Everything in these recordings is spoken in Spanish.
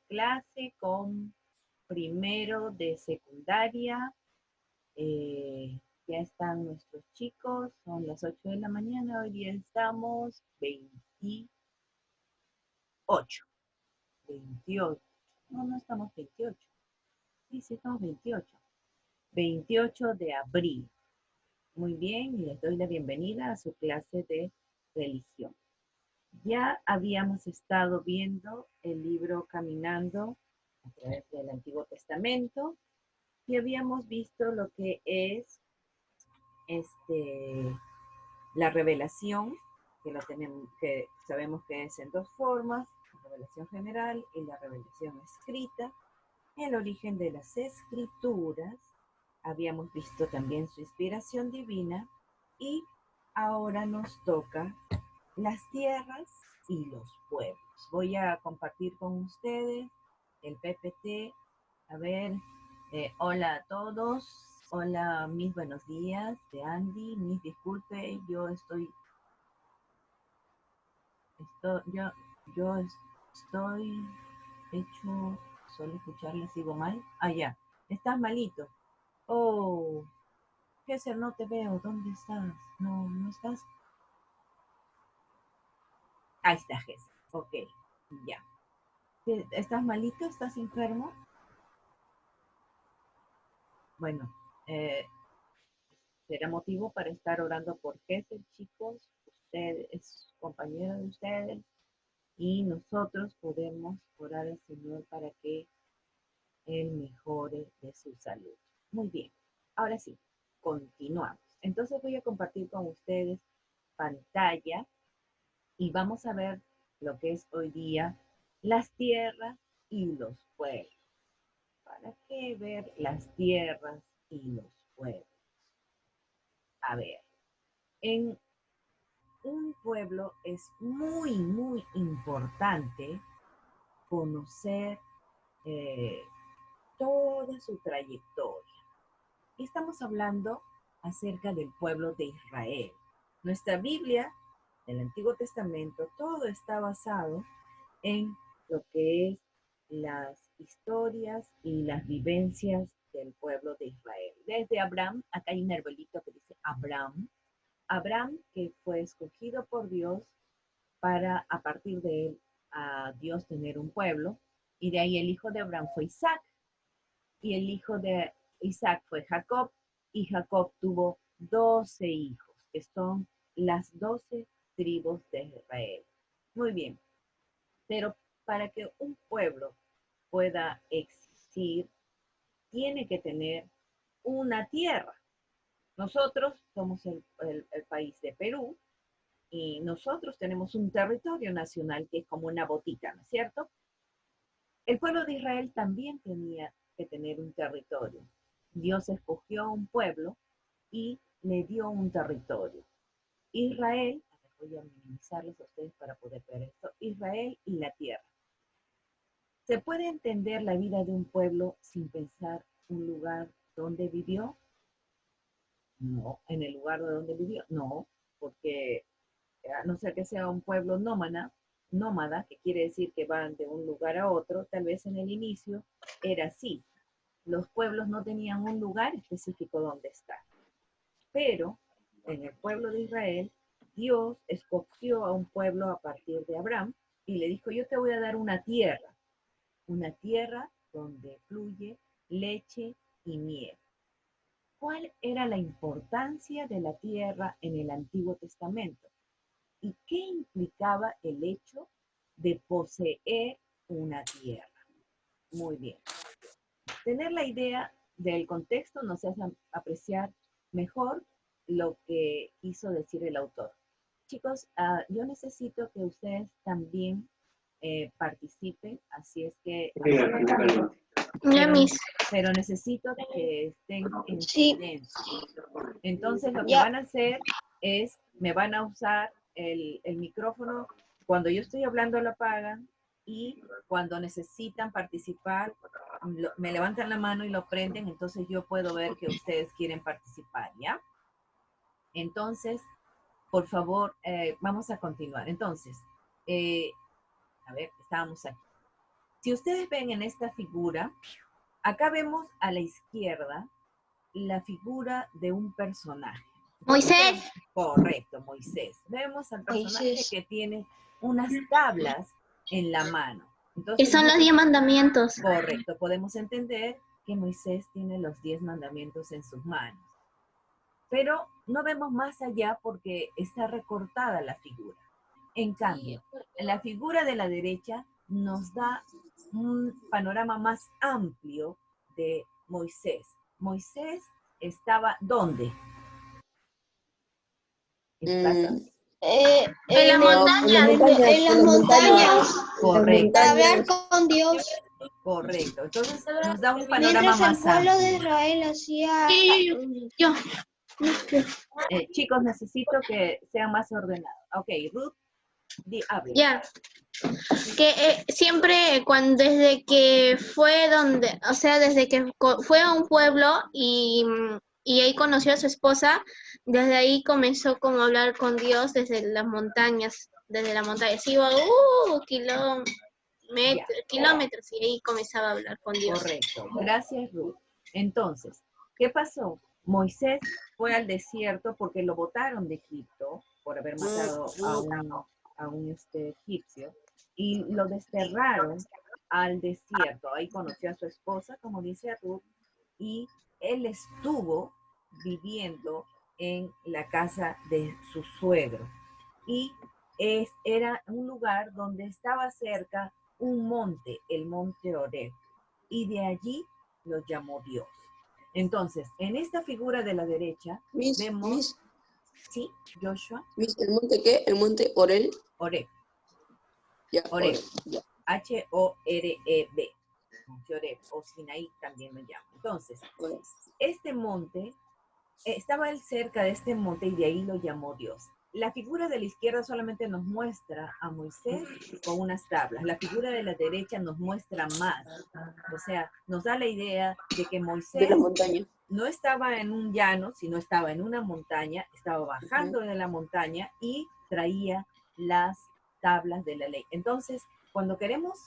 clase con primero de secundaria. Ya están nuestros chicos, son las 8 de la mañana, hoy día estamos 28. 28. No estamos 28. Sí, estamos 28. 28 de abril. Muy bien, y les doy la bienvenida a su clase de religión. Ya habíamos estado viendo el libro Caminando a través del Antiguo Testamento y habíamos visto lo que es la revelación, que sabemos que es en dos formas, la revelación general y la revelación escrita, el origen de las escrituras, habíamos visto también su inspiración divina y ahora nos toca las tierras y los pueblos. Voy a compartir con ustedes el PPT. A ver, hola a todos. Hola, mis buenos días de Andy. Mis disculpe, yo estoy hecho solo escucharles, sigo mal. Ah, ya. Estás malito. Oh, Gesser, no te veo. ¿Dónde estás? No estás. Ahí está, Gesser. Ok, ya. ¿Estás malito? ¿Estás enfermo? Bueno, será motivo para estar orando por Gesser, chicos. Usted es compañero de ustedes y nosotros podemos orar al Señor para que Él mejore de su salud. Muy bien, ahora sí, continuamos. Entonces voy a compartir con ustedes pantalla y vamos a ver lo que es hoy día las tierras y los pueblos. ¿Para qué ver las tierras y los pueblos? A ver, en un pueblo es muy importante conocer eh, toda su trayectoria. Y estamos hablando acerca del pueblo de Israel. Nuestra Biblia, el Antiguo Testamento, todo está basado en lo que es las historias y las vivencias del pueblo de Israel. Desde Abraham, acá hay un arbolito que dice Abraham que fue escogido por Dios para a partir de él a Dios tener un pueblo, y de ahí el hijo de Abraham fue Isaac, y el hijo de Isaac fue Jacob, y Jacob tuvo 12 hijos, que son las 12 tribus de Israel. Muy bien, pero para que un pueblo pueda existir, tiene que tener una tierra. Nosotros somos el país de Perú y nosotros tenemos un territorio nacional que es como una botita, ¿no es cierto? El pueblo de Israel también tenía que tener un territorio. Dios escogió a un pueblo y le dio un territorio. Israel, voy a minimizarles a ustedes para poder ver esto, Israel y la tierra. ¿Se puede entender la vida de un pueblo sin pensar un lugar donde vivió? No, en el lugar de donde vivió, no, porque a no ser que sea un pueblo nómada, que quiere decir que van de un lugar a otro, tal vez en el inicio era así. Los pueblos no tenían un lugar específico donde estar. Pero en el pueblo de Israel, Dios escogió a un pueblo a partir de Abraham y le dijo, yo te voy a dar una tierra donde fluye leche y miel. ¿Cuál era la importancia de la tierra en el Antiguo Testamento? ¿Y qué implicaba el hecho de poseer una tierra? Muy bien. Tener la idea del contexto nos hace apreciar mejor lo que quiso decir el autor. Chicos, yo necesito que ustedes también participen, así es que... Ya, Miss. Pero necesito que estén en Sí. silencio. Entonces lo que Ya. van a hacer es, me van a usar el micrófono, cuando yo estoy hablando lo apagan, y cuando necesitan participar, me levantan la mano y lo prenden, entonces yo puedo ver que ustedes quieren participar, ¿ya? Entonces, por favor, vamos a continuar. Entonces, a ver, estábamos aquí. Si ustedes ven en esta figura, acá vemos a la izquierda la figura de un personaje. Moisés. Correcto, Moisés. Vemos al personaje Moisés. que tiene unas tablas en la mano. Que Entonces, son los 10 mandamientos. correcto, podemos entender que Moisés tiene los 10 mandamientos en sus manos. Pero no vemos más allá porque está recortada la figura. En cambio, la figura de la derecha nos da un panorama más amplio de Moisés. Moisés estaba ¿dónde? En las montañas. En las montañas. Correcto. Para hablar con Dios. Correcto. Entonces nos da un panorama Mientras el más pueblo amplio. de Israel hacía... Yo. Chicos, necesito que sean más ordenados. Ok, Ruth, hable. Ya. Que siempre desde que fue desde que fue a un pueblo y ahí conoció a su esposa, desde ahí comenzó como a hablar con Dios desde las montañas, Se iba kilómetros y ahí comenzaba a hablar con Dios. Correcto, gracias Ruth. Entonces, ¿qué pasó? Moisés fue al desierto porque lo botaron de Egipto por haber matado a un egipcio y lo desterraron al desierto. Ahí conoció a su esposa, como dice Ruth, y él estuvo viviendo en la casa de su suegro. Y era un lugar donde estaba cerca un monte, el monte Horeb, y de allí lo llamó Dios. Entonces, en esta figura de la derecha vemos... ¿Sí, Joshua? ¿El monte qué? ¿El monte Horeb? Horeb. Ya, Horeb. ya. H-O-R-E-B. Monte Horeb, o Sinaí también lo llaman. Entonces, este monte, estaba él cerca de este monte y de ahí lo llamó Dios. La figura de la izquierda solamente nos muestra a Moisés con unas tablas. La figura de la derecha nos muestra más. O sea, nos da la idea de que Moisés de la montaña. No estaba en un llano, sino estaba en una montaña, estaba bajando de la montaña y traía las tablas de la ley. Entonces, cuando queremos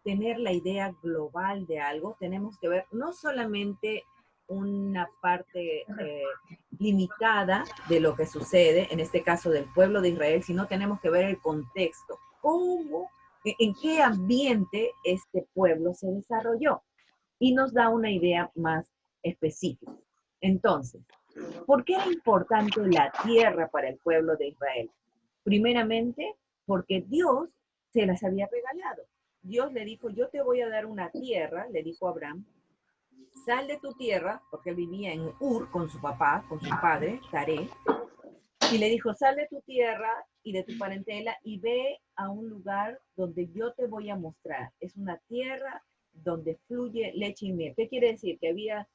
tener la idea global de algo, tenemos que ver no solamente una parte limitada de lo que sucede, en este caso del pueblo de Israel, sino tenemos que ver el contexto, en qué ambiente este pueblo se desarrolló y nos da una idea más específica. Entonces, ¿por qué era importante la tierra para el pueblo de Israel? Primeramente, porque Dios se las había regalado. Dios le dijo, yo te voy a dar una tierra, le dijo a Abraham, sal de tu tierra, porque él vivía en Ur con su papá, con su padre, Taré, y le dijo, sal de tu tierra y de tu parentela y ve a un lugar donde yo te voy a mostrar. Es una tierra donde fluye leche y miel. ¿Qué quiere decir? Que había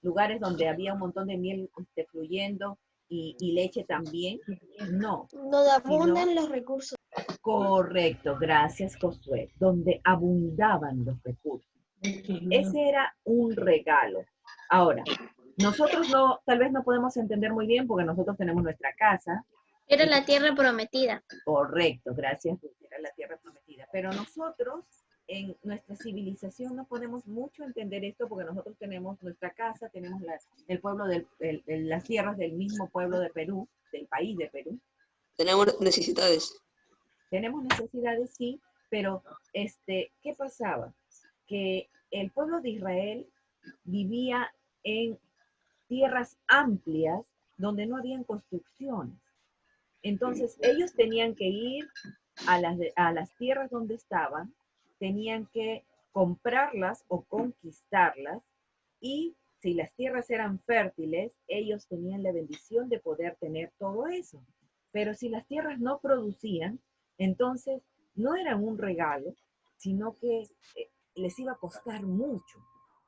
lugares donde había un montón de miel fluyendo y leche también. No. Donde abundan los recursos. Correcto, gracias Josué. Donde abundaban los recursos. Ese era un regalo. Ahora, nosotros tal vez no podemos entender muy bien porque nosotros tenemos nuestra casa. Era la tierra prometida. Correcto, gracias, era la tierra prometida. Pero nosotros, en nuestra civilización, no podemos mucho entender esto porque nosotros tenemos nuestra casa, tenemos el pueblo las tierras del mismo pueblo de Perú, del país de Perú. Tenemos necesidades. Tenemos necesidades, sí, pero ¿qué pasaba? Que el pueblo de Israel vivía en tierras amplias donde no habían construcciones. Entonces, ellos tenían que ir a las tierras donde estaban, tenían que comprarlas o conquistarlas, y si las tierras eran fértiles, ellos tenían la bendición de poder tener todo eso. Pero si las tierras no producían, entonces no eran un regalo, sino que les iba a costar mucho.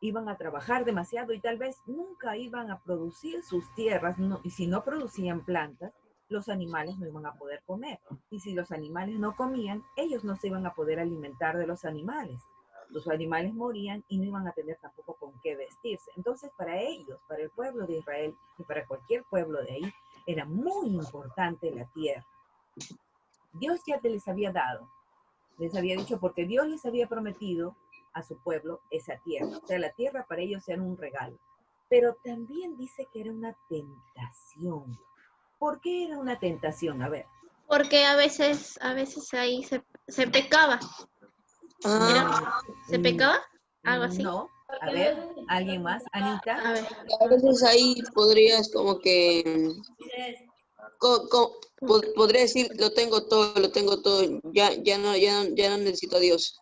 Iban a trabajar demasiado y tal vez nunca iban a producir sus tierras, y si no producían plantas, los animales no iban a poder comer. Y si los animales no comían, ellos no se iban a poder alimentar de los animales. Los animales morían y no iban a tener tampoco con qué vestirse. Entonces, para ellos, para el pueblo de Israel y para cualquier pueblo de ahí, era muy importante la tierra. Dios ya te les había dado Les había dicho porque Dios les había prometido a su pueblo esa tierra. O sea, la tierra para ellos era un regalo. Pero también dice que era una tentación. ¿Por qué era una tentación? A ver. Porque a veces ahí se pecaba. Ah, ¿Se pecaba? Algo así. No. A ver, ¿alguien más? Anita. A ver. a veces ahí podrías como que, podría decir, lo tengo todo, ya no necesito a Dios.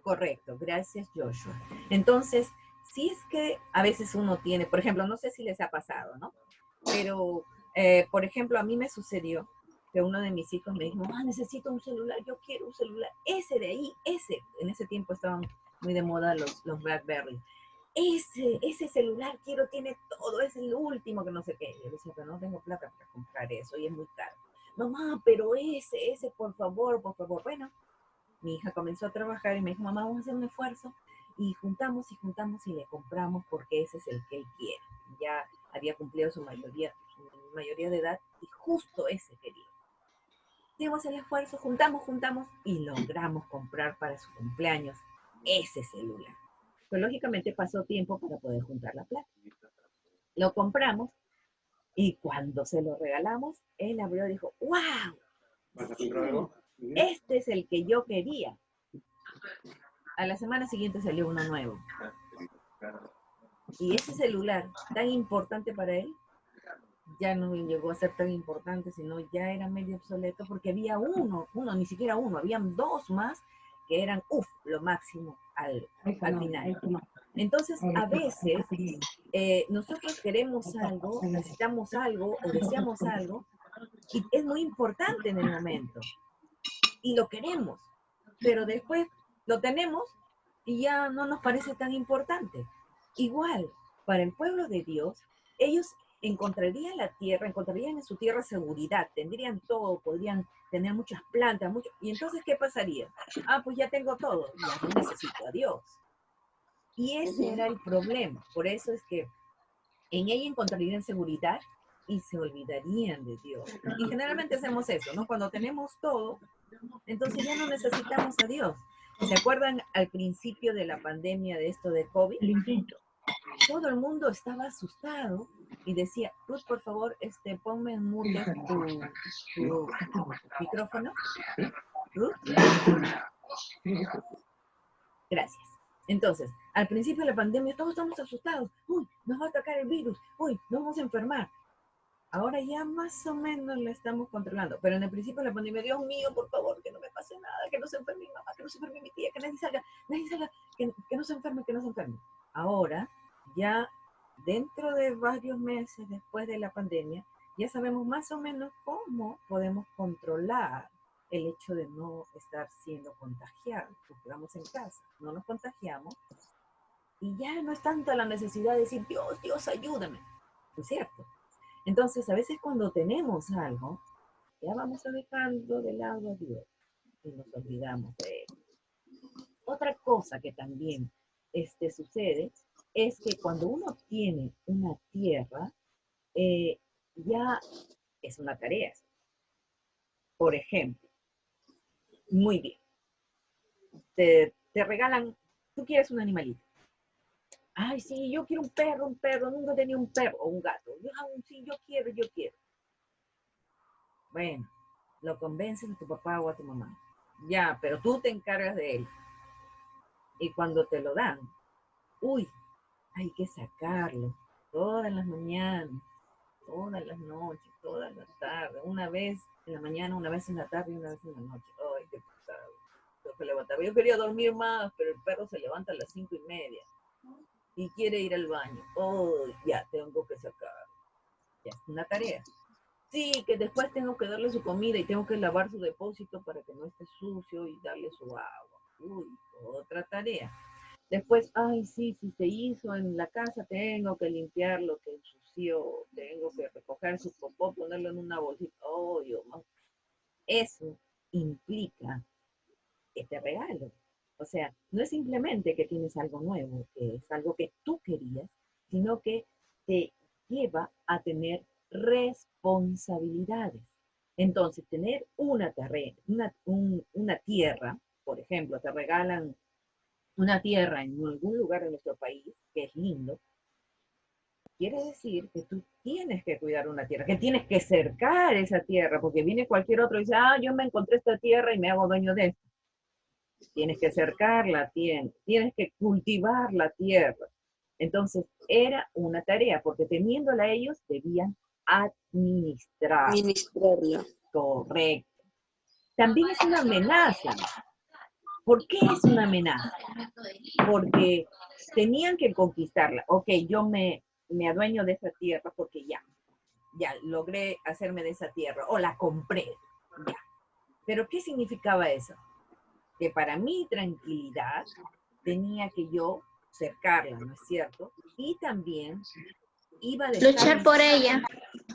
Correcto, gracias Joshua. Entonces, si es que a veces uno tiene, por ejemplo, no sé si les ha pasado, ¿no? Pero, por ejemplo, a mí me sucedió que uno de mis hijos me dijo, necesito un celular, yo quiero un celular, ese de ahí, ese. En ese tiempo estaban muy de moda los BlackBerry. Ese celular quiero, tiene todo, es el último, que no sé qué. Yo decía, pero no tengo plata para comprar eso y es muy caro. Mamá, pero ese, por favor, por favor. Bueno, mi hija comenzó a trabajar y me dijo, mamá, vamos a hacer un esfuerzo. Y juntamos y le compramos porque ese es el que él quiere. Ya había cumplido su mayoría de edad y justo ese quería. Hicimos el esfuerzo, juntamos y logramos comprar para su cumpleaños ese celular. Pero lógicamente pasó tiempo para poder juntar la plata. Lo compramos y cuando se lo regalamos, él abrió y dijo, ¡wow! Este es el que yo quería. A la semana siguiente salió uno nuevo. Y ese celular tan importante para él, ya no llegó a ser tan importante, sino ya era medio obsoleto porque había uno, ni siquiera uno, habían dos más que eran, lo máximo al final. Entonces, a veces, nosotros queremos algo, necesitamos algo o deseamos algo, y es muy importante en el momento, y lo queremos, pero después lo tenemos y ya no nos parece tan importante. Igual, para el pueblo de Dios, ellos encontrarían en su tierra seguridad, tendrían todo, podrían tener muchas plantas, y entonces, ¿qué pasaría? Pues ya tengo todo, ya no necesito a Dios. Y ese era el problema. Por eso es que en ella encontrarían seguridad y se olvidarían de Dios. Y generalmente hacemos eso, ¿no? Cuando tenemos todo, entonces ya no necesitamos a Dios. ¿Se acuerdan al principio de la pandemia de esto de COVID? Todo el mundo estaba asustado y decía, Ruth, por favor, ponme en mute tu micrófono. Ruth. Gracias. Entonces, al principio de la pandemia todos estamos asustados. Uy, nos va a atacar el virus. Uy, nos vamos a enfermar. Ahora ya más o menos lo estamos controlando. Pero en el principio de la pandemia, Dios mío, por favor, que no me pase nada, que no se enferme mi mamá, que no se enferme mi tía, que nadie salga, que no se enferme, que no se enferme. Ahora, ya dentro de varios meses después de la pandemia, ya sabemos más o menos cómo podemos controlar el hecho de no estar siendo contagiados. Porque vamos en casa, no nos contagiamos, y ya no es tanta la necesidad de decir, Dios, ayúdame. ¿No es cierto? Entonces, a veces cuando tenemos algo, ya vamos dejando de lado a Dios y nos olvidamos de Él. Otra cosa que también sucede es que cuando uno tiene una tierra, ya es una tarea. Por ejemplo, muy bien, te regalan, tú quieres un animalito. Ay, sí, yo quiero un perro, nunca tenía un perro o un gato. Sí, yo quiero. Bueno, lo convences a tu papá o a tu mamá. Ya, pero tú te encargas de él. Y cuando te lo dan, hay que sacarlo todas las mañanas, todas las noches, todas las tardes, una vez en la mañana, una vez en la tarde y una vez en la noche. Ay, qué pesado. Tengo que levantarme. Yo quería dormir más, pero el perro se levanta a las 5:30 y quiere ir al baño. Ya, tengo que sacarlo. Ya es una tarea. Sí, que después tengo que darle su comida y tengo que lavar su depósito para que no esté sucio y darle su agua. Otra tarea. Después, sí, si se hizo en la casa, tengo que limpiar lo que ensució, tengo que recoger su popó, ponerlo en una bolsita. Dios mío. Eso implica este regalo. O sea, no es simplemente que tienes algo nuevo, que es algo que tú querías, sino que te lleva a tener responsabilidades. Entonces, tener una tierra por ejemplo, te regalan una tierra en algún lugar de nuestro país, que es lindo, quiere decir que tú tienes que cuidar una tierra, que tienes que cercar esa tierra, porque viene cualquier otro y dice, ah, yo me encontré esta tierra y me hago dueño de esto. Tienes que cercarla, tienes que cultivar la tierra. Entonces, era una tarea, porque teniéndola ellos debían administrar. Administrarla. Correcto. También es una amenaza. ¿Por qué es una amenaza? Porque tenían que conquistarla. Ok, yo me adueño de esa tierra porque ya logré hacerme de esa tierra o la compré. Ya. Pero ¿qué significaba eso? Que para mi tranquilidad tenía que yo cercarla, ¿no es cierto? Y también iba a dejar... Luchar por ella.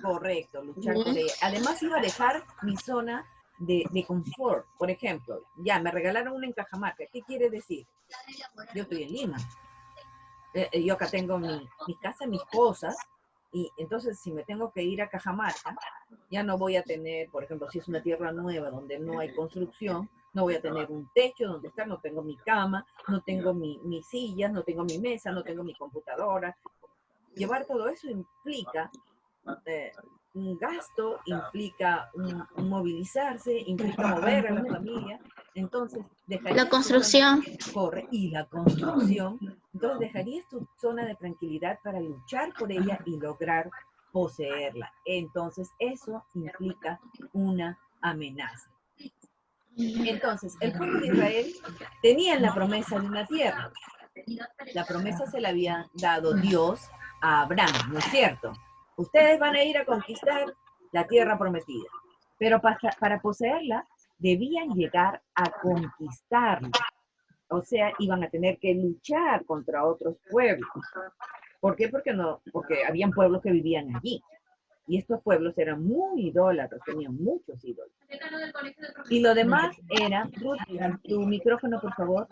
Correcto, luchar por ella. Además iba a dejar mi zona de confort. Por ejemplo, ya me regalaron una en Cajamarca. ¿Qué quiere decir? Yo estoy en Lima. Yo acá tengo mi casa, mis cosas, y entonces si me tengo que ir a Cajamarca, ya no voy a tener, por ejemplo, si es una tierra nueva donde no hay construcción, no voy a tener un techo donde estar, no tengo mi cama, no tengo mis sillas, no tengo mi mesa, no tengo mi computadora. Llevar todo eso implica un gasto, implica un movilizarse, implica mover a la familia. Entonces, dejarías La construcción. y la construcción. Entonces, dejarías tu zona de tranquilidad para luchar por ella y lograr poseerla. Entonces, eso implica una amenaza. Entonces, el pueblo de Israel tenía la promesa de una tierra. La promesa se la había dado Dios a Abraham, ¿no es cierto? Ustedes van a ir a conquistar la tierra prometida, pero para poseerla debían llegar a conquistarla. O sea, iban a tener que luchar contra otros pueblos. ¿Por qué? Porque habían pueblos que vivían allí. Y estos pueblos eran muy idólatras, tenían muchos ídolos. Y lo demás era, Ruth, tu micrófono, por favor.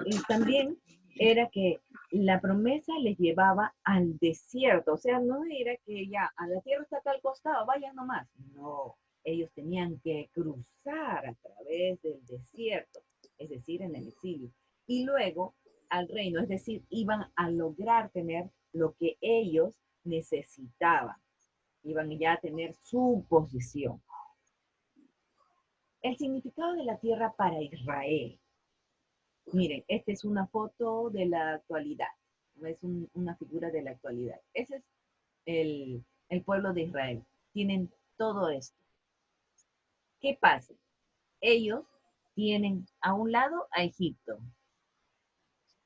Y también era que la promesa les llevaba al desierto. O sea, no era que ya a la tierra está tal costado, vayan nomás. No, ellos tenían que cruzar a través del desierto, es decir, en el exilio. Y luego al reino, es decir, iban a lograr tener lo que ellos necesitaban. Iban ya a tener su posición. El significado de la tierra para Israel. Miren, esta es una foto de la actualidad, es una figura de la actualidad. Ese es el pueblo de Israel. Tienen todo esto. ¿Qué pasa? Ellos tienen a un lado a Egipto,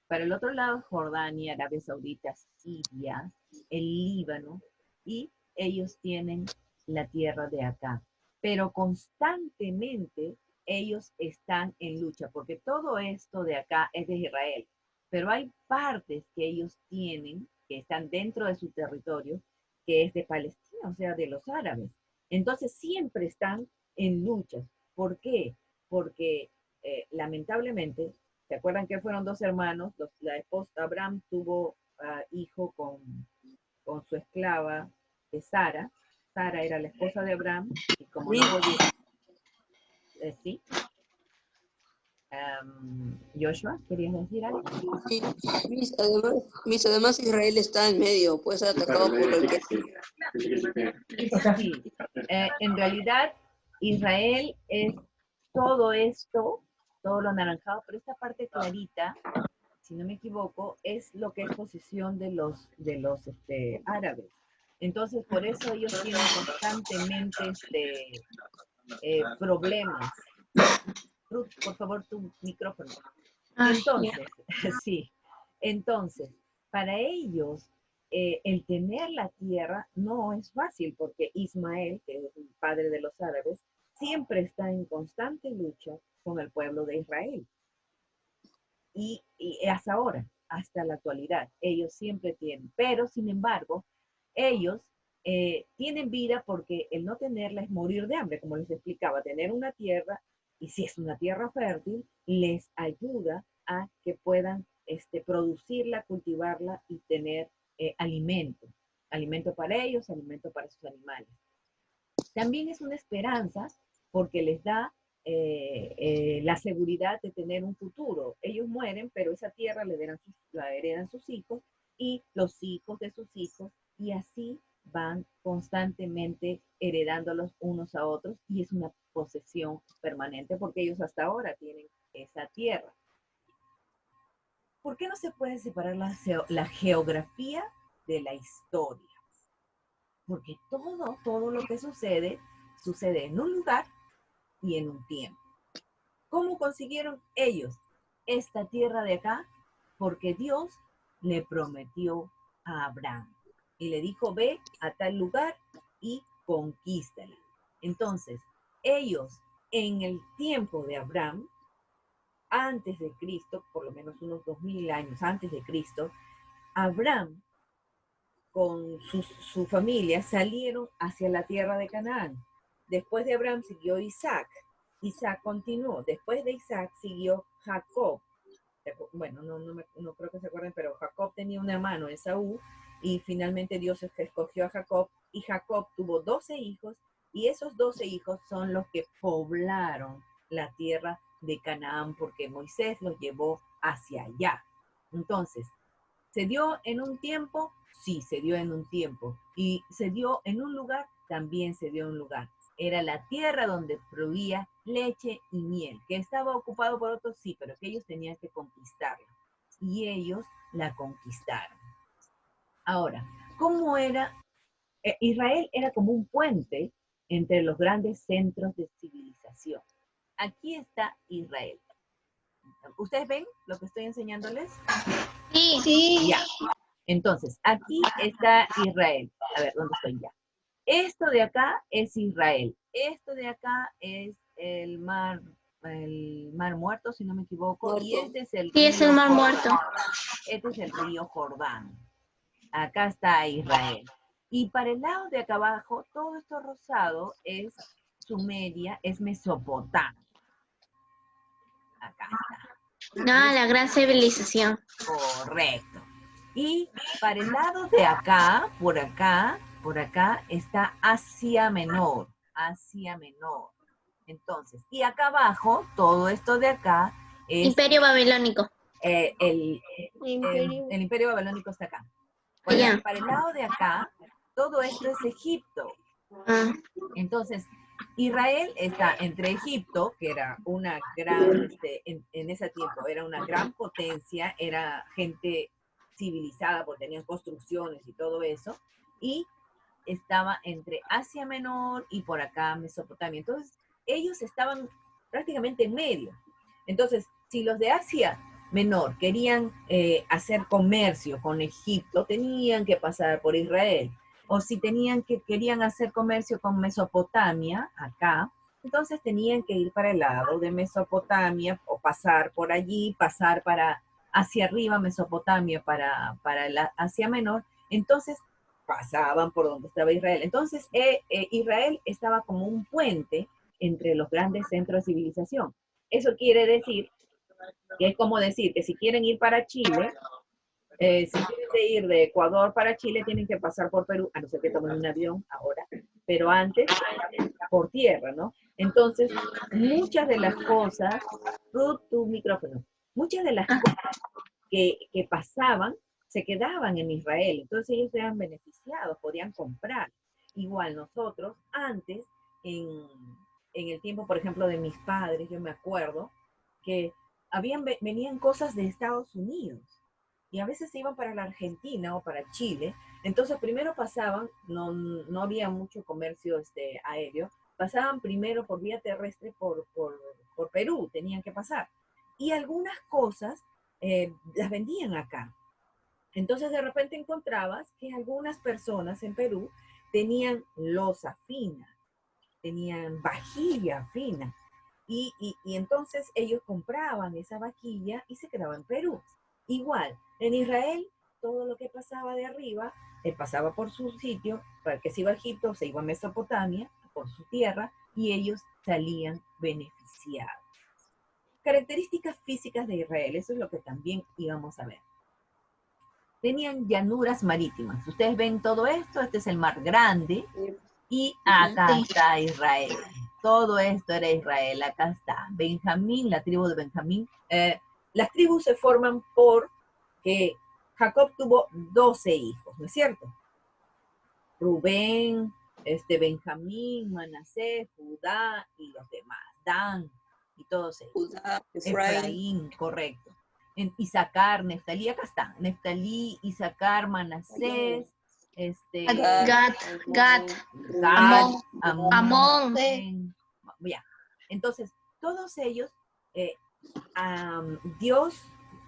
para el otro lado Jordania, Arabia Saudita, Siria, el Líbano, y ellos tienen la tierra de acá. Pero constantemente ellos están en lucha, porque todo esto de acá es de Israel, pero hay partes que ellos tienen, que están dentro de su territorio, que es de Palestina, o sea, de los árabes. Entonces siempre están en luchas. ¿Por qué? Porque lamentablemente, ¿se acuerdan que fueron dos hermanos? La esposa, Abraham tuvo hijo con su esclava de Sara. Sara era la esposa de Abraham, y como no volvió, ¿sí? Joshua, ¿querías decir algo? Sí, además Israel está en medio, puede ser atacado por cualquier... Sí, en realidad Israel es todo esto, todo lo anaranjado, pero esta parte clarita, si no me equivoco, es lo que es posición de los árabes. Entonces, por eso ellos tienen constantemente problemas. Ruth, por favor, tu micrófono. Entonces, sí, entonces, para ellos, el tener la tierra no es fácil, porque Ismael, que es el padre de los árabes, siempre está en constante lucha con el pueblo de Israel. Y hasta ahora, hasta la actualidad, ellos siempre tienen. Pero, sin embargo, ellos tienen vida porque el no tenerla es morir de hambre, como les explicaba, tener una tierra, y si es una tierra fértil, les ayuda a que puedan producirla, cultivarla y tener alimento. Alimento para ellos, alimento para sus animales. También es una esperanza porque les da la seguridad de tener un futuro. Ellos mueren, pero esa tierra la heredan sus hijos y los hijos de sus hijos, y así van constantemente heredándolos unos a otros, y es una posesión permanente porque ellos hasta ahora tienen esa tierra. ¿Por qué no se puede separar la geografía de la historia? Porque todo lo que sucede en un lugar y en un tiempo. ¿Cómo consiguieron ellos esta tierra de acá? Porque Dios le prometió a Abraham y le dijo, ve a tal lugar y conquístala. Entonces, ellos en el tiempo de Abraham, antes de Cristo, por lo menos unos 2000 años antes de Cristo, Abraham con su familia salieron hacia la tierra de Canaán. Después de Abraham siguió Isaac. Isaac continuó. Después de Isaac siguió Jacob. Bueno, no creo que se acuerden, pero Jacob tenía un hermano, Esaú, y finalmente Dios escogió a Jacob, y Jacob tuvo 12 hijos, y esos 12 hijos son los que poblaron la tierra de Canaán, porque Moisés los llevó hacia allá. Entonces, ¿se dio en un tiempo? Sí, se dio en un tiempo. ¿Y se dio en un lugar? También se dio en un lugar. Era la tierra donde fluía leche y miel, que estaba ocupado por otros, sí, pero que ellos tenían que conquistarla. Y ellos la conquistaron. Ahora, ¿cómo era? Israel era como un puente entre los grandes centros de civilización. Aquí está Israel. ¿Ustedes ven lo que estoy enseñándoles? Sí. Sí. Ya. Entonces, aquí está Israel. A ver, ¿dónde estoy ya? Esto de acá es Israel. Esto de acá es el mar Muerto, si no me equivoco. Muerto. Y este es el Sí, río es el mar Jordán. muerto. Este es el río Jordán. Acá está Israel. Y para el lado de acá abajo, todo esto rosado es Sumeria, es Mesopotamia. Acá está. Ah, la gran civilización. Correcto. Y para el lado de acá, por acá está Asia Menor. Asia Menor. Entonces, y acá abajo, todo esto de acá es Imperio babilónico. el Imperio Babilónico está acá. Allá. Para el lado de acá, todo esto es Egipto. Ah, Entonces, Israel está entre Egipto, que era una gran, en ese tiempo, era una gran potencia, era gente civilizada porque tenían construcciones y todo eso, y estaba entre Asia Menor y por acá Mesopotamia. Entonces, ellos estaban prácticamente en medio. Entonces, si los de Asia Menor querían hacer comercio con Egipto, tenían que pasar por Israel. O si querían hacer comercio con Mesopotamia, acá, entonces tenían que ir para el lado de Mesopotamia o pasar por allí, pasar hacia arriba Mesopotamia para la Asia Menor. Entonces pasaban por donde estaba Israel. Entonces Israel estaba como un puente entre los grandes centros de civilización. Eso quiere decir que es como decir que si quieren ir para Chile, si quieren ir de Ecuador para Chile, tienen que pasar por Perú, a no ser que tomen un avión ahora, pero antes por tierra, ¿no? Entonces, muchas de las cosas, tu micrófono, muchas de las cosas que pasaban se quedaban en Israel, entonces ellos eran beneficiados, podían comprar. Igual nosotros, antes, en el tiempo, por ejemplo, de mis padres, yo me acuerdo que venían cosas de Estados Unidos, y a veces se iban para la Argentina o para Chile, entonces primero pasaban, no había mucho comercio aéreo, pasaban primero por vía terrestre por Perú, tenían que pasar, y algunas cosas las vendían acá. Entonces de repente encontrabas que algunas personas en Perú tenían loza fina, tenían vajilla fina, y entonces ellos compraban esa vajilla y se quedaban en Perú. Igual, en Israel, todo lo que pasaba de arriba, pasaba por su sitio, para que se iba a Egipto, se iba a Mesopotamia, por su tierra, y ellos salían beneficiados. Características físicas de Israel, eso es lo que también íbamos a ver. Tenían llanuras marítimas. Ustedes ven todo esto, este es el Mar Grande, y acá está Israel. todo esto era Israel. Acá está. Benjamín, la tribu de Benjamín. Las tribus se forman porque Jacob tuvo 12 hijos, ¿no es cierto? Rubén, Benjamín, Manasés, Judá y los demás. Dan y todos ellos. Judá, Efraín, correcto. En Isaacar, Neftalí, acá está. Neftalí, Isaacar, Manasés, Gad, Gad, Amón. Ya. Entonces, todos ellos, Dios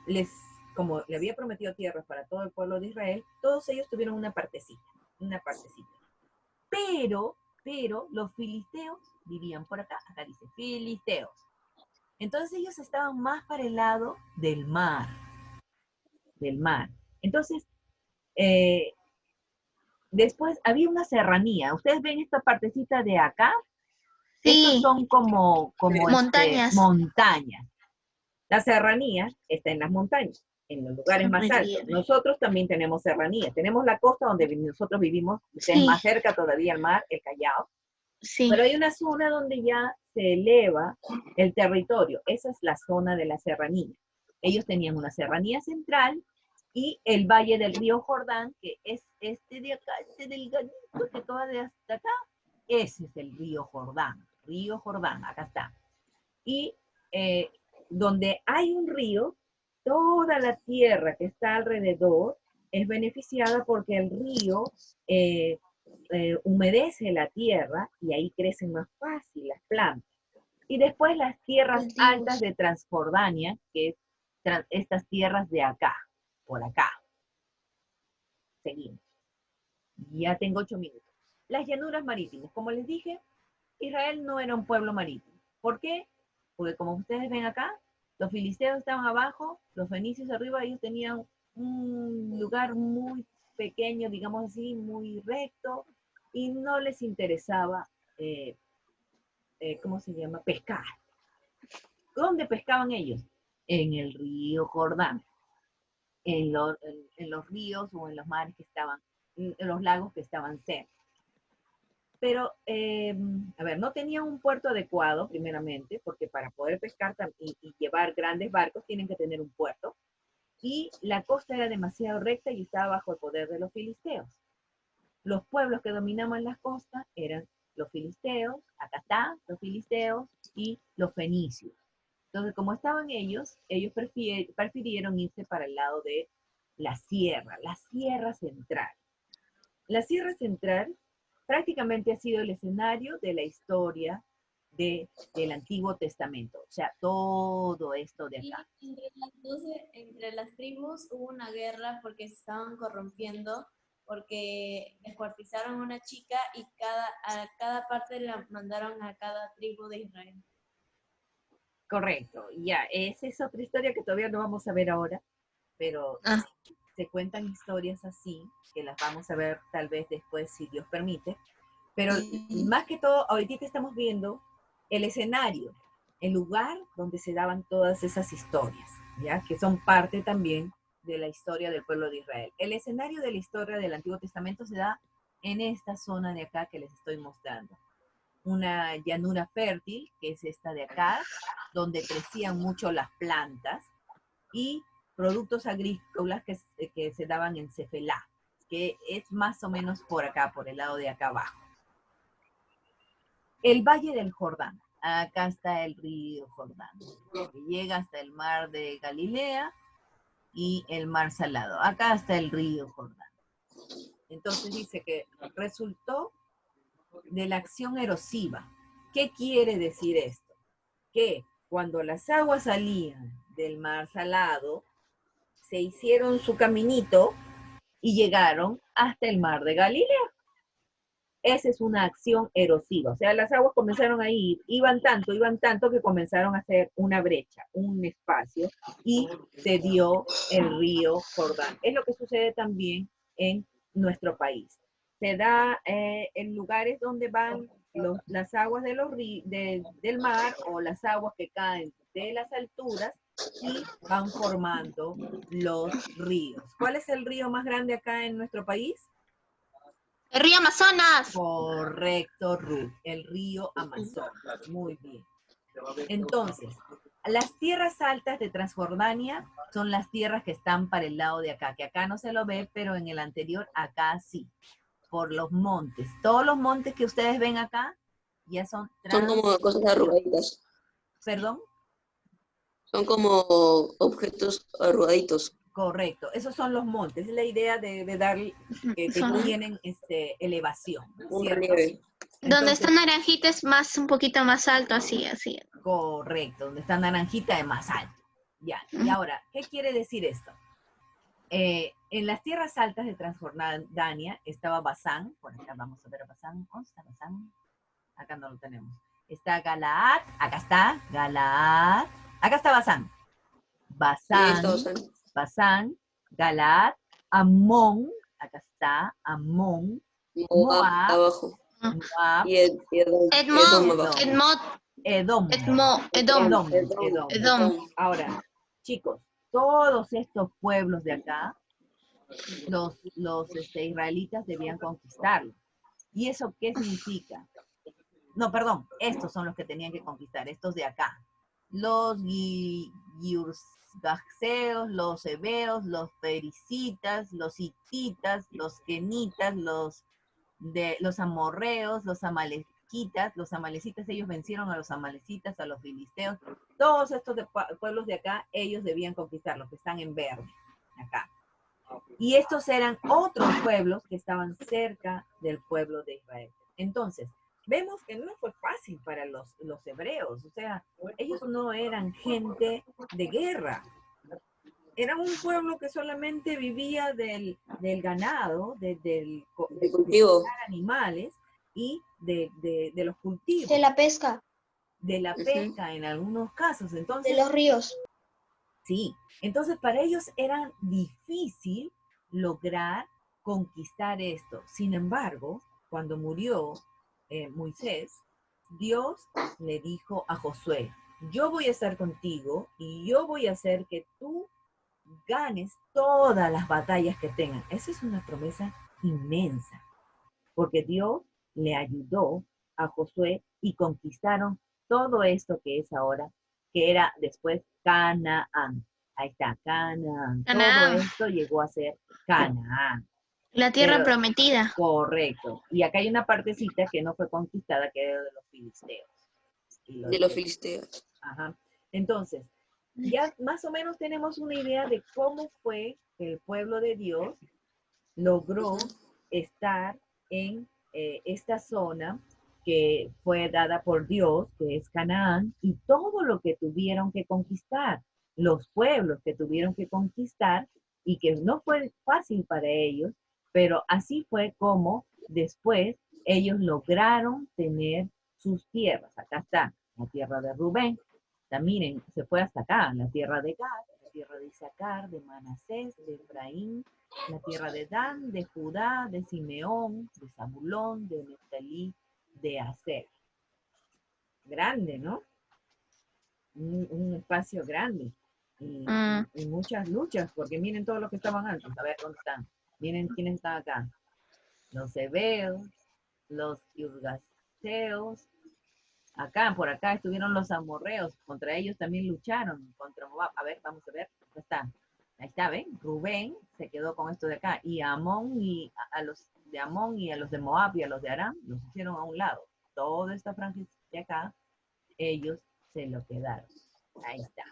les, como le había prometido tierras para todo el pueblo de Israel, todos ellos tuvieron una partecita. Pero los filisteos vivían por acá dice filisteos. Entonces ellos estaban más para el lado del mar. Entonces, después había una serranía. ¿Ustedes ven esta partecita de acá? Sí. Estos son como montañas. Montañas. La serranía está en las montañas, en los lugares más altos. Nosotros también tenemos serranía. Tenemos la costa donde nosotros vivimos, ustedes más cerca todavía al mar, el Callao. Sí. Pero hay una zona donde ya se eleva el territorio. Esa es la zona de la serranía. Ellos tenían una serranía central y el valle del río Jordán, que es este de acá, este delgadito que toda de hasta acá, ese es el río Jordán. Río Jordán, acá está. Y donde hay un río, toda la tierra que está alrededor es beneficiada porque el río humedece la tierra y ahí crecen más fácil las plantas. Y después las tierras altas de Transjordania, que es estas tierras de acá, por acá. Seguimos. Ya tengo 8 minutos. Las llanuras marítimas. Como les dije, Israel no era un pueblo marítimo. ¿Por qué? Porque como ustedes ven acá, los filisteos estaban abajo, los fenicios arriba, ellos tenían un lugar muy pequeño, digamos así, muy recto, y no les interesaba, ¿cómo se llama? Pescar. ¿Dónde pescaban ellos? En el río Jordán, en los ríos o en los mares que estaban, en los lagos que estaban cerca. Pero, a ver, no tenían un puerto adecuado, primeramente, porque para poder pescar y llevar grandes barcos tienen que tener un puerto. Y la costa era demasiado recta y estaba bajo el poder de los filisteos. Los pueblos que dominaban las costas eran los filisteos, acá está, los filisteos y los fenicios. Entonces, como estaban ellos prefirieron irse para el lado de la sierra central. La sierra central prácticamente ha sido el escenario de la historia del Antiguo Testamento. O sea, todo esto de acá. Y entre las tribus hubo una guerra porque se estaban corrompiendo, porque descuartizaron a una chica y a cada parte la mandaron a cada tribu de Israel. Correcto, ya, esa es otra historia que todavía no vamos a ver ahora, pero se cuentan historias así, que las vamos a ver tal vez después, si Dios permite, pero más que todo, ahorita estamos viendo el escenario, el lugar donde se daban todas esas historias, ¿ya? Que son parte también de la historia del pueblo de Israel. El escenario de la historia del Antiguo Testamento se da en esta zona de acá que les estoy mostrando. Una llanura fértil, que es esta de acá, donde crecían mucho las plantas, y productos agrícolas que se daban en Cefelá, que es más o menos por acá, por el lado de acá abajo. El Valle del Jordán. Acá está el río Jordán, que llega hasta el mar de Galilea y el mar Salado. Acá está el río Jordán. Entonces dice que resultó de la acción erosiva. ¿Qué quiere decir esto? Que cuando las aguas salían del mar Salado, se hicieron su caminito y llegaron hasta el mar de Galilea. Esa es una acción erosiva. O sea, las aguas comenzaron a ir, iban tanto que comenzaron a hacer una brecha, un espacio, y se dio el río Jordán. Es lo que sucede también en nuestro país. Se da en lugares donde van las aguas de del mar o las aguas que caen de las alturas y van formando los ríos. ¿Cuál es el río más grande acá en nuestro país? El río Amazonas. Correcto, Ruth. El río Amazonas. Muy bien. Entonces, las tierras altas de Transjordania son las tierras que están para el lado de acá, que acá no se lo ve, pero en el anterior acá sí, por los montes. Todos los montes que ustedes ven acá ya son Son como cosas arrugaditas. ¿Perdón? Son como objetos arrugaditos. Correcto, esos son los montes. Es la idea de dar que tienen elevación, Un ¿cierto? relieve. Donde Entonces, está naranjita es más, un poquito más alto, así. correcto, donde está naranjita es más alto. Ya, y ahora, ¿qué quiere decir esto? En las tierras altas de Transjordania estaba Basán, por acá vamos a ver a Basán. ¿Dónde está Basán? Acá no lo tenemos. Está Galaad, acá está Galaad, acá está Basán. Basán, Galaad, Amón, acá está Amón, Moab abajo. Moab, Y Edom abajo. Edom. Ahora, chicos, todos estos pueblos de acá, los israelitas debían conquistarlos. ¿Y eso qué significa? No, perdón, estos son los que tenían que conquistar, estos de acá. Los Giurgaseos, los heveos, los pericitas, los hititas, los kenitas, los amorreos, los amalecitas. Los amalecitas, ellos vencieron a los amalecitas, a los filisteos. Todos estos pueblos de acá, ellos debían conquistar, los que están en verde, acá. Y estos eran otros pueblos que estaban cerca del pueblo de Israel. Entonces, vemos que no fue fácil para los hebreos, o sea, ellos no eran gente de guerra, eran un pueblo que solamente vivía del ganado, de cultivo, animales y de los cultivos. De la pesca. De la pesca en algunos casos, entonces. De los ríos. Sí, entonces para ellos era difícil lograr conquistar esto. Sin embargo, cuando murió Moisés, Dios le dijo a Josué, yo voy a estar contigo y yo voy a hacer que tú ganes todas las batallas que tengan. Esa es una promesa inmensa, porque Dios le ayudó a Josué y conquistaron todo esto que es ahora, que era después Canaán. Ahí está, Canaán. Todo esto llegó a ser Canaán. La tierra prometida. Correcto. Y acá hay una partecita que no fue conquistada, que era de los filisteos. De los filisteos. Ajá. Entonces, ya más o menos tenemos una idea de cómo fue que el pueblo de Dios logró estar en esta zona que fue dada por Dios, que es Canaán, y todo lo que tuvieron que conquistar, los pueblos que tuvieron que conquistar, y que no fue fácil para ellos, pero así fue como después ellos lograron tener sus tierras. Acá está la tierra de Rubén, miren, se fue hasta acá, la tierra de Gad, la tierra de Isaacar, de Manasés, de Efraín, la tierra de Dan, de Judá, de Simeón, de Zabulón, de Neftalí, de Aser. Grande, ¿no? Un espacio grande. Y muchas luchas, porque miren todos los que estaban antes. A ver, ¿dónde están? Miren quiénes están acá. Los heveos, los Giurgaseos. Acá, por acá estuvieron los amorreos. Contra ellos también lucharon, contra Moab. A ver, vamos a ver. ¿Dónde está? Ahí está, ¿ven? Rubén se quedó con esto de acá. Y Amón y a los de Amón y a los de Moab y a los de Aram los hicieron a un lado. Toda esta franja de acá, ellos se lo quedaron. Ahí está.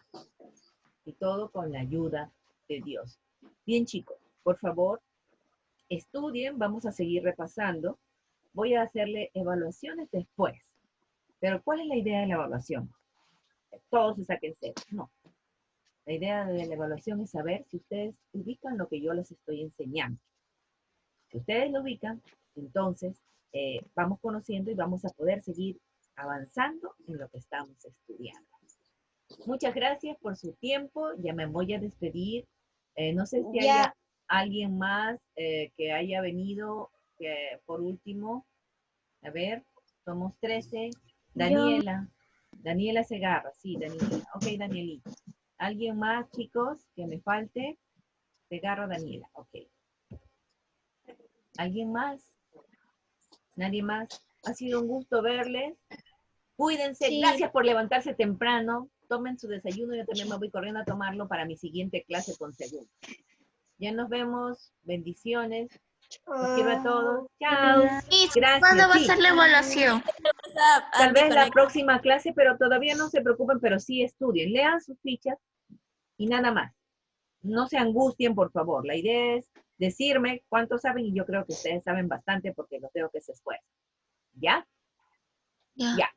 Y todo con la ayuda de Dios. Bien, chicos, por favor, estudien. Vamos a seguir repasando. Voy a hacerle evaluaciones después. Pero ¿cuál es la idea de la evaluación? Todos se saquen 0. No. La idea de la evaluación es saber si ustedes ubican lo que yo les estoy enseñando. Si ustedes lo ubican, entonces vamos conociendo y vamos a poder seguir avanzando en lo que estamos estudiando. Muchas gracias por su tiempo. Ya me voy a despedir. No sé si haya alguien más que haya venido por último. A ver, somos 13. Daniela. Daniela Segarra. Sí, Daniela. Ok, Danielita. ¿Alguien más, chicos, que me falte? Segarra Daniela. Ok. ¿Alguien más? ¿Nadie más? Ha sido un gusto verles. Cuídense, Sí. gracias por levantarse temprano. Tomen su desayuno, yo también me voy corriendo a tomarlo para mi siguiente clase con segundo. Ya nos vemos, bendiciones. Los quiero a todos. Chao. ¿Y Gracias. cuándo va a Sí. ser la evaluación? Tal vez la próxima clase, pero todavía no se preocupen, pero sí estudien, lean sus fichas y nada más. No se angustien, por favor. La idea es decirme cuánto saben y yo creo que ustedes saben bastante porque los veo que se esfuerzan. ¿Ya? Ya. Ya.